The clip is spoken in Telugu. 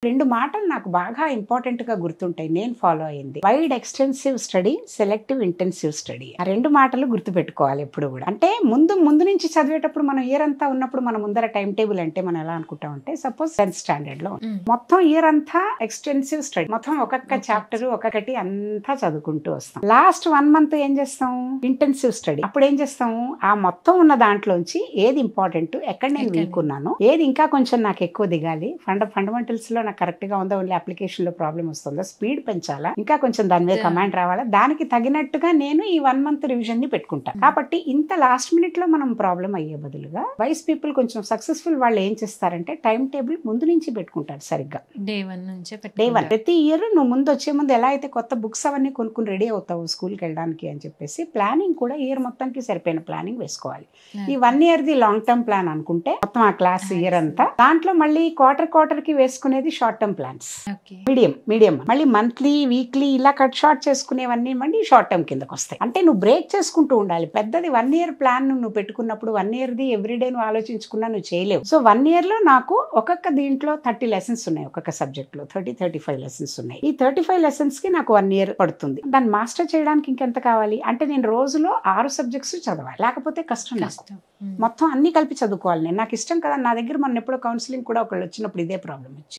2 మాటలు నాకు బాగా ఇంపార్టెంట్‌గా గుర్తుంటాయి. నేను ఫాలో అయింది. Wide extensive study, selective intensive study. ఆ 2 మాటలు గుర్తుపెట్టుకోవాలి ఎప్పుడు గూడా. అంటే ముందు నుంచి చదివేటప్పుడు మనం ఇయర్ అంతా ఉన్నప్పుడు మన ముందర టైమ్ టేబుల్ అంటే మనం ఎలా అనుకుంటామంటే సపోజ్ 10th స్టాండర్డ్‌లో మొత్తం ఇయర్ అంతా ఎక్స్‌టెన్సివ్ స్టడీ. మొత్తం ఒక్కొక్క చాప్టర్ ఒక్కొక్కటి అంతా చదువుకుంటూ వస్తాం. లాస్ట్ 1 మంత్ ఏం చేస్తాం? Intensive study. అప్పుడు ఏం చేస్తాం? ఆ మొత్తం ఉన్న దాంట్లోంచి ఏది ఇంపార్టెంట్, ఎక్కడ నేను వీక్ ఉన్నాను, ఏది ఇంకా కొంచెం నాకు ఎక్కువ దిగాలి, ఫండమెంటల్స్ లో నాకు కరెక్ట్ గా ఉందా, ఓన్లీ అప్లికేషన్ లో ప్రాబ్లమ్ వస్తుందా, స్పీడ్ పెంచాలా, ఇంకా కొంచెం దాని మీద కమాండ్ రావాలా, దానికి తగినట్టుగా నేను ఈ 1 మంత్ రివిజన్ ని పెట్టుకుంటాను. కాబట్టి ఇంత లాస్ట్ మినిట్ లో మనం ప్రాబ్లం అయ్యే బదులుగా వైస్ పీపుల్ కొంచెం సక్సెస్ఫుల్ వాళ్ళు ఏం చేస్తారంటే టైం టేబుల్ ముందు నుంచి పెట్టుకుంటారు సరిగ్గా. డే 1 నుంచే డే 1 ప్రతి ఇయర్ నువ్వు ముందు వచ్చే ముందు ఎలా అయితే కొత్త బుక్స్ అవన్నీ కొనుక్కుని రెడీ అవుతావు స్కూల్కి వెళ్ళడానికి అని చెప్పేసి ప్లానింగ్ కూడా ఇయర్ మొత్తానికి సరిపోయిన ప్లానింగ్ వేసుకోవాలి. ఈ 1 year the long term plan అనుకుంటే మొత్తం ఆ క్లాస్ ఇయర్ అంతా, దాంట్లో మళ్ళీ క్వార్టర్ కి వేసుకునేది షార్ట్ టర్మ్ ప్లాన్స్, మీడియం మళ్ళీ మంత్లీ వీక్లీ ఇలా కట్ షార్ట్ చేసుకునేవన్నీ మళ్ళీ షార్ట్ టర్మ్ కిందకి వస్తాయి. అంటే నువ్వు బ్రేక్ చేసుకుంటూ ఉండాలి. పెద్దది 1 ఇయర్ ప్లాన్ నువ్వు పెట్టుకున్నప్పుడు 1 ఇయర్ ది ఎవ్రీడే నువ్వు ఆలోచించుకున్నా నువ్వు చేయలేవు. సో 1 ఇయర్ లో నాకు ఒక్కొక్క దీంట్లో 30 లెసన్స్ ఉన్నాయి, ఒక్కొక్క సబ్జెక్ట్ లో 35 లెసన్స్ ఉన్నాయి. ఈ 35 లెసన్స్ కి నాకు 1 ఇయర్ పడుతుంది. దాన్ని మాస్టర్ చేయడానికి ఇంకెంత కావాలి అంటే నేను రోజులో 6 సబ్జెక్ట్స్ చదవాలి, లేకపోతే కష్టం నాకు. మొత్తం అన్ని కలిపి చదువుకోవాలి. నేను నాకు ఇష్టం కదా. నా దగ్గర మొన్న ఎప్పుడో కౌన్సిలింగ్ కూడా ఒకళ్ళు వచ్చినప్పుడు ఇదే ప్రాబ్లం వచ్చింది.